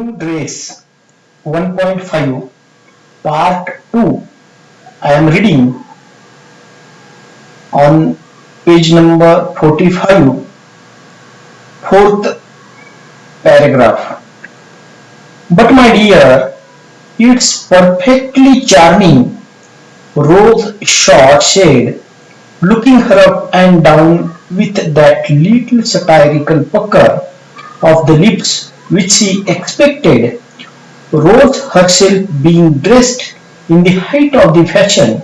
New Dress 1.5 Part 2. I am reading on page number 45, fourth paragraph. But my dear, it's perfectly charming, Rose Shaw said, looking her up and down with that little satirical pucker of the lips which she expected. Rose herself being dressed in the height of the fashion,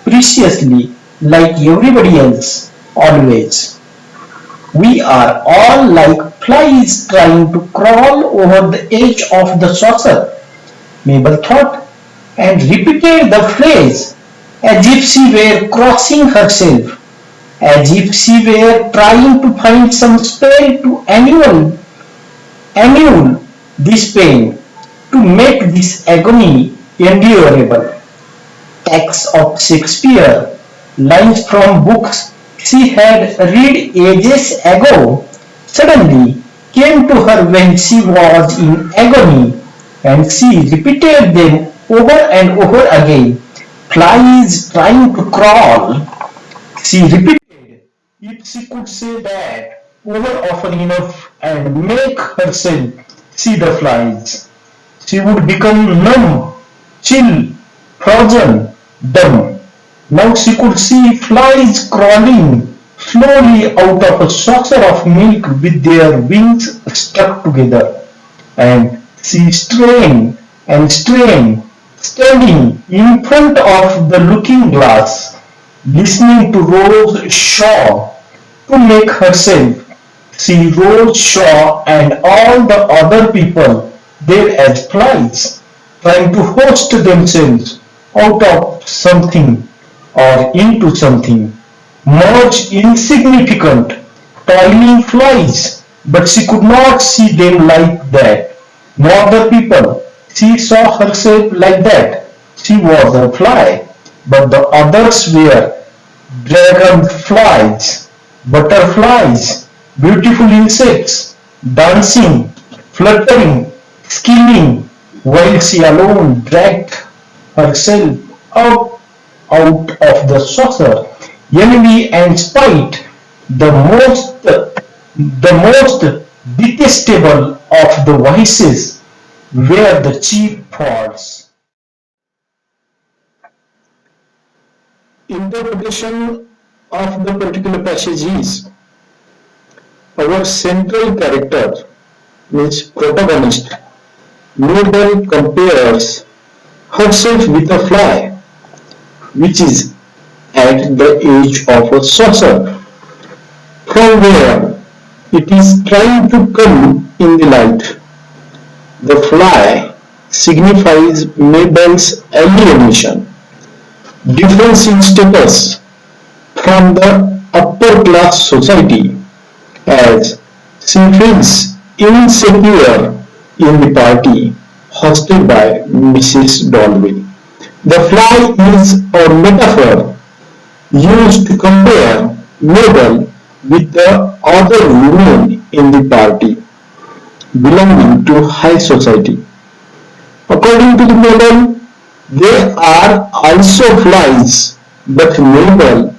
preciously like everybody else, always. We are all like flies trying to crawl over the edge of the saucer, Mabel thought, and repeated the phrase as if she were crossing herself, as if she were trying to find some spell to annul this pain, to make this agony endurable. Texts of Shakespeare, lines from books she had read ages ago, suddenly came to her when she was in agony, and she repeated them over and over again. Flies trying to crawl. She repeated, if she could say that over often enough and make herself see the flies, she would become numb, chill, frozen, dumb. Now she could see flies crawling slowly out of a saucer of milk with their wings stuck together, and she strained and strained, standing in front of the looking glass, listening to Rose Shaw to make herself see Rose Shaw and all the other people there as flies, trying to hoist themselves out of something or into something, merge insignificant, toiling flies, but she could not see them like that, nor the people. She saw herself like that. She was a fly, but the others were dragonflies, butterflies, beautiful insects, dancing, fluttering, skimming, while she alone dragged herself up out of the saucer. Envy and spite, the most detestable of the vices, were the chief faults. Interpretation of the particular passage is our central character, means protagonist, Mabel compares herself with a fly, which is at the edge of a saucer, from where it is trying to come in the light. The fly signifies Mabel's alienation, difference in status from the upper class society, as she feels insecure in the party hosted by Mrs. Dolby. The fly is a metaphor used to compare Mabel with the other women in the party belonging to high society. According to the Mabel, there are also flies, but Mabel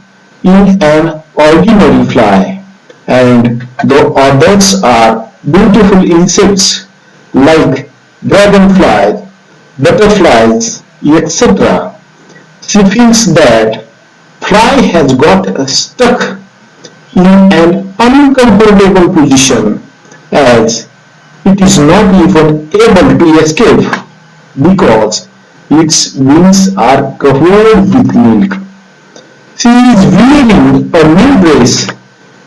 is an ordinary fly, and the others are beautiful insects like dragonflies, butterflies, etc. She feels that fly has got stuck in an uncomfortable position, as it is not even able to escape because its wings are covered with milk. She is wearing a new dress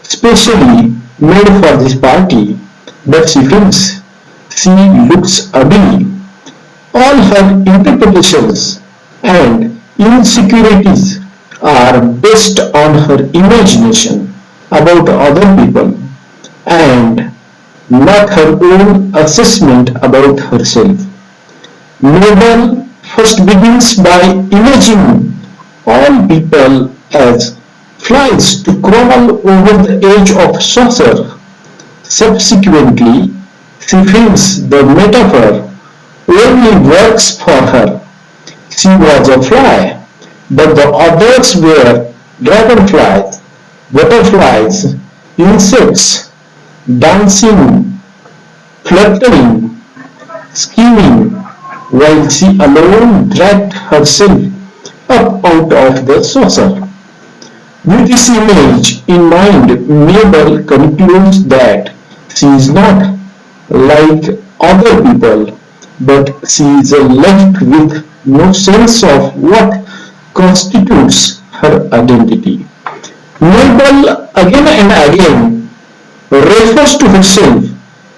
specially made for this party, but she feels she looks ugly. All her interpretations and insecurities are based on her imagination about other people and not her own assessment about herself. Mabel first begins by imagining all people as flies to crawl over the edge of saucer. Subsequently, She feels the metaphor only works for her. She was a fly, but the others were dragonflies, butterflies, insects, dancing, fluttering, scheming, while she alone dragged herself up out of the saucer. With this image in mind, Mabel concludes that she is not like other people, but she is left with no sense of what constitutes her identity. Mabel again and again refers to herself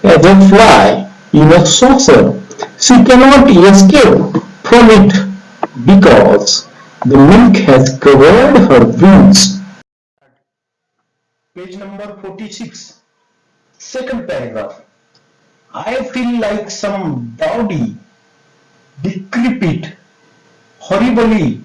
as a fly in a saucer. She cannot escape from it because the milk has covered her wings. Page number 46. Second paragraph. I feel like some dowdy, decrepit, horribly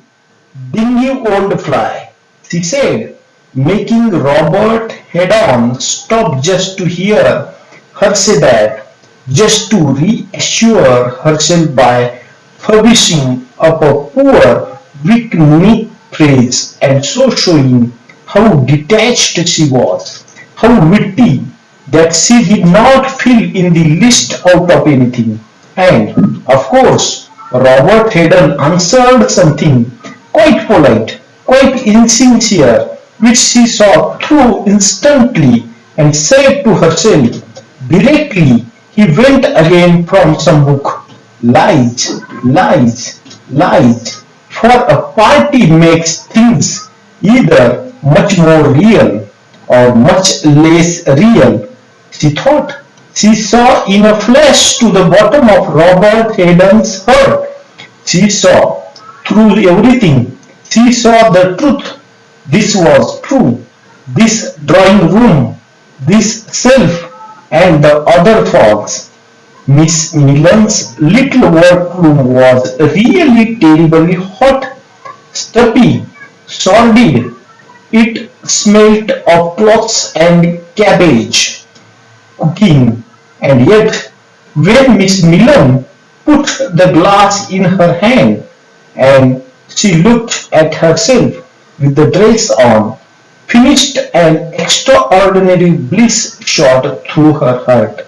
dingy old fly, she said, making Robert head on stop just to hear her say that, just to reassure herself by furbishing up a poor, weak neck phrase and so showing how detached she was, how witty, that she did not feel in the least out of anything. And, of course, Robert Haydon answered something quite polite, quite insincere, which she saw through instantly and said to herself, directly he went again from some book, lies, lies, lies, for a party makes things either much more real or much less real. She thought she saw in a flash to the bottom of Robert Haydon's heart. She saw through everything. She saw the truth. This was true. This drawing room, this self, and the other fogs. Miss Millen's little workroom was really terribly hot, stuffy, sordid. It smelt of cloths and cabbage cooking, and yet when Miss Millen put the glass in her hand and she looked at herself with the dress on, finished an extraordinary bliss shot through her heart.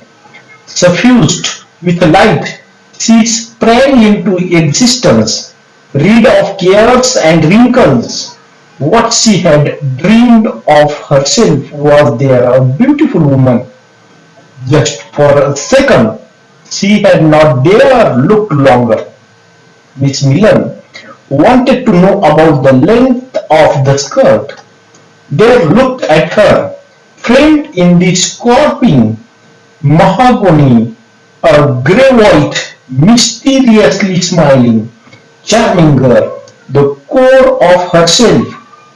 Suffused with light, she sprang into existence, rid of cares and wrinkles. What she had dreamed of herself was there, a beautiful woman. Just for a second, she had not dared look longer. Miss Millen wanted to know about the length of the skirt. Dare looked at her, framed in the scorping mahogany, a grey-white, mysteriously smiling, charming girl, the core of herself,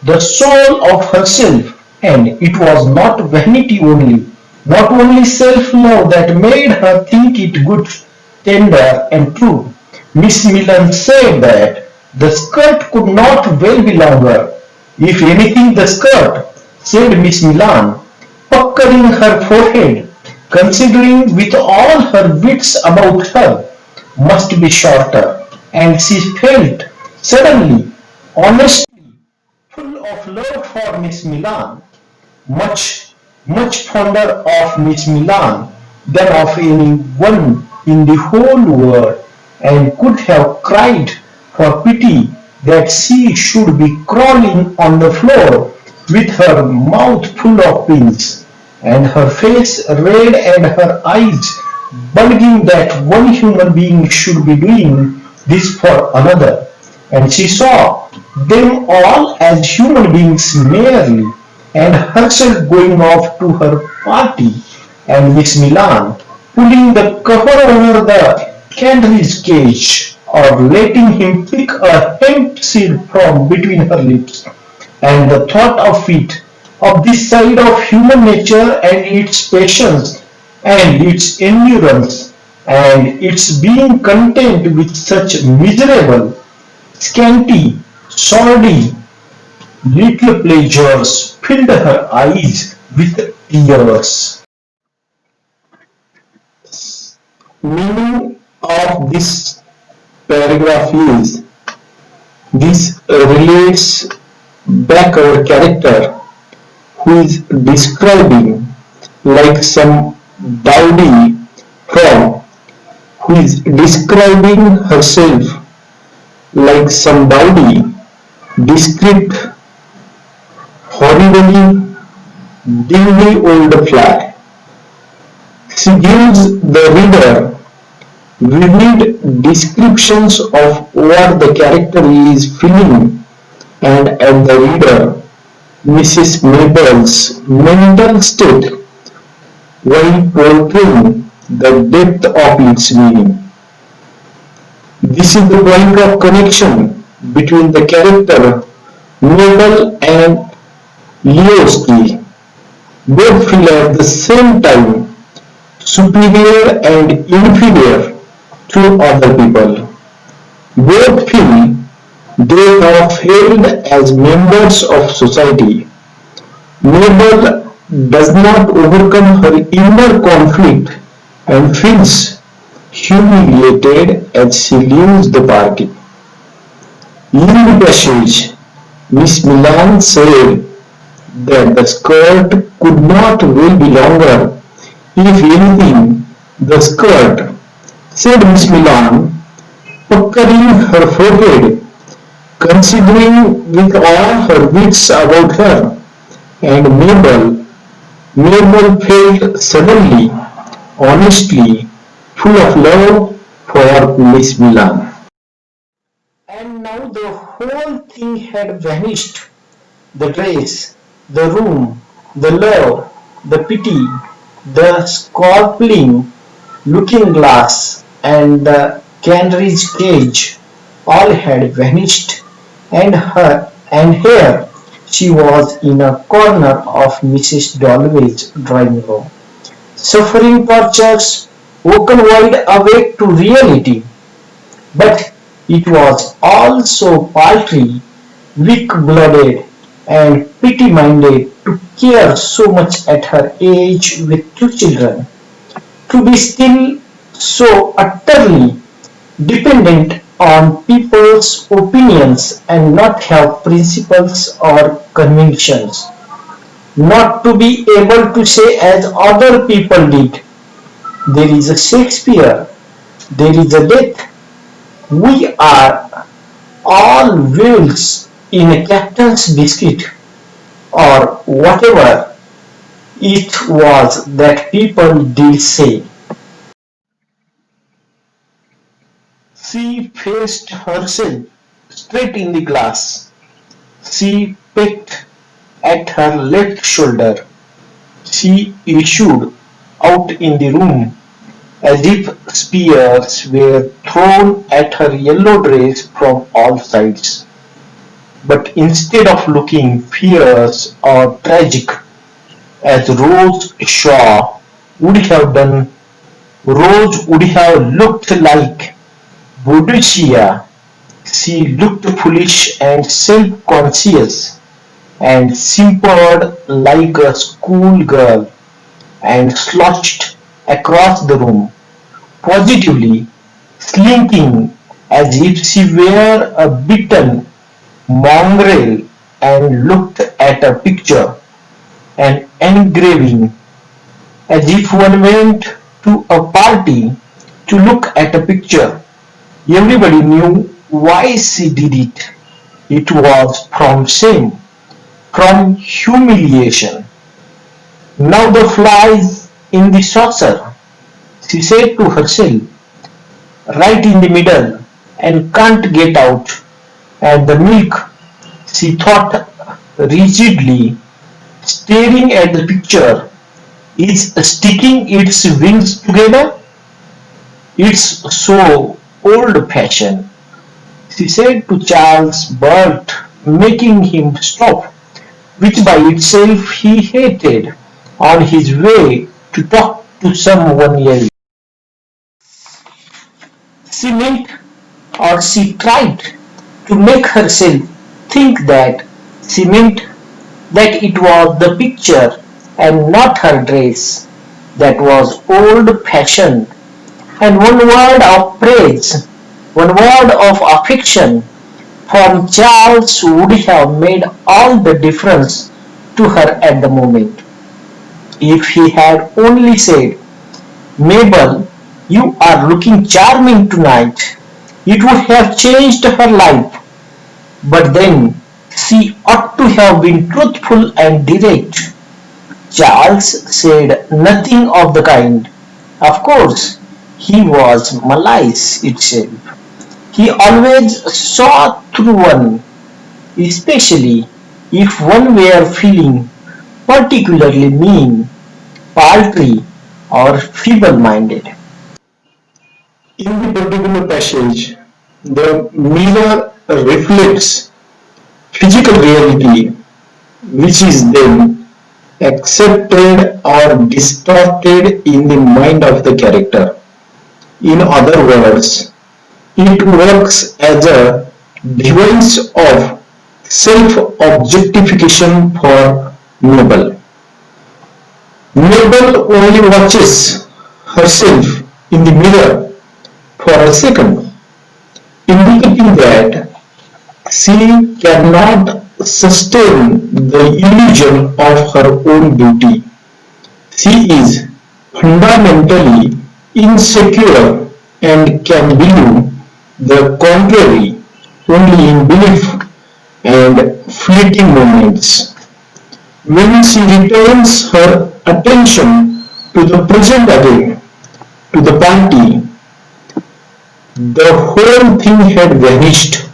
the soul of herself, and it was not vanity only, not only self-love that made her think it good, tender, and true. Miss Millen said that the skirt could not well be longer. If anything, the skirt, said Miss Millan, puckering her forehead, considering with all her wits about her, must be shorter, and she felt suddenly, honestly, full of love for Miss Milan, much, much fonder of Miss Milan than of any one in the whole world, and could have cried for pity that she should be crawling on the floor with her mouth full of pins, and her face red and her eyes bulging that one human being should be doing this for another. And she saw them all as human beings merely, and herself going off to her party, and Miss Milan pulling the cover over the cannery's cage, or letting him pick a hemp seed from between her lips. And the thought of it, of this side of human nature and its patience and its endurance and its being content with such miserable, scanty, sordid little pleasures filled her eyes with tears. Meaning of this paragraph is this relates back our character who is describing like some dowdy from who is describing herself like some dowdy descript horribly dimly old fly. She gives the reader vivid descriptions of what the character is feeling and at the reader Mrs. Maple's mental state while portraying the depth of its meaning. This is the point of connection between the character Mabel and Leoski. Both feel at the same time superior and inferior to other people. Both feel they have failed as members of society. Mabel does not overcome her inner conflict and feels humiliated as she leaves the party. In the passage, Miss Milan said that the skirt could not well be longer. If anything, the skirt, said Miss Milan, puckering her forehead, considering with all her wits about her, and Mabel felt suddenly, honestly, full of love for Miss Milan. And now the whole thing had vanished. The dress, the room, the love, the pity, the sparkling looking glass, and the canary's cage all had vanished, and here she was in a corner of Mrs. Dalloway's drawing room, suffering tortures, woken wide awake to reality. But it was also paltry, weak-blooded, and petty-minded to care so much at her age with two children, to be still so utterly dependent on people's opinions and not have principles or convictions, not to be able to say as other people did, there is a Shakespeare, there is a death, we are all wheels in a captain's biscuit, or whatever it was that people did say. She faced herself straight in the glass. She pecked at her left shoulder. She issued out in the room as if spears were thrown at her yellow dress from all sides. But instead of looking fierce or tragic, as Rose Shaw would have done, Rose would have looked like Boudicca. She looked foolish and self-conscious, and simpered like a schoolgirl, and slouched across the room, positively slinking as if she were a bitten mongrel and looked at a picture, an engraving, as if one went to a party to look at a picture. Everybody knew why she did it. It was from shame, from humiliation. Now the flies in the saucer, she said to herself, right in the middle, and can't get out. And the milk, she thought rigidly, staring at the picture, is sticking its wings together. It's so old-fashioned, she said to Charles Burt, making him stop, which by itself he hated, on his way to talk to someone else. She meant, or she tried, to make herself think that she meant that it was the picture and not her dress that was old-fashioned And one word of praise, one word of affection from Charles would have made all the difference to her at the moment. If he had only said, Mabel, you are looking charming tonight, it would have changed her life. But then she ought to have been truthful and direct. Charles said nothing of the kind. Of course, he was malice itself. He always saw through one, especially if one were feeling particularly mean, paltry, or feeble-minded. In the particular passage, the mirror reflects physical reality, which is then accepted or distorted in the mind of the character. In other words, it works as a device of self-objectification for Noble. Noble only watches herself in the mirror for a second, indicating that she cannot sustain the illusion of her own beauty. She is fundamentally insecure and can believe the contrary only in belief and fleeting moments. When she returns her attention to the present again, to the party, the whole thing had vanished.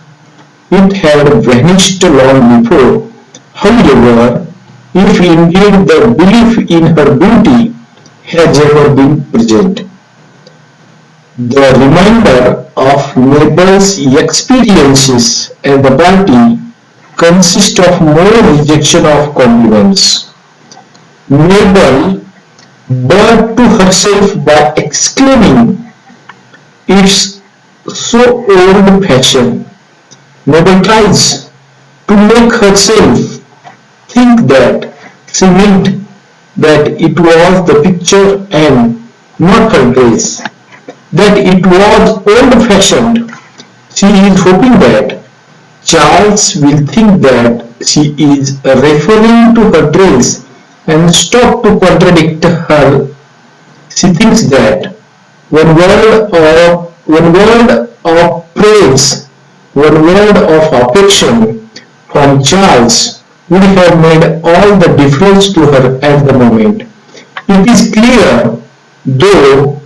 It had vanished long before. However, if indeed the belief in her beauty has ever been present, the reminder of Mabel's experiences at the party consists of more rejection of compliments. Mabel burst to herself by exclaiming, "It's so old-fashioned." Mabel tries to make herself think that she meant that it was the picture and not her dress, that it was old-fashioned. She is hoping that Charles will think that she is referring to her dress and stop to contradict her. She thinks that one word of praise, one word of affection from Charles would have made all the difference to her at the moment. It is clear, though,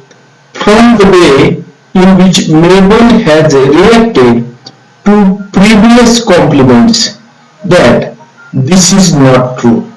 from the way in which Mabel has reacted to previous compliments, that this is not true.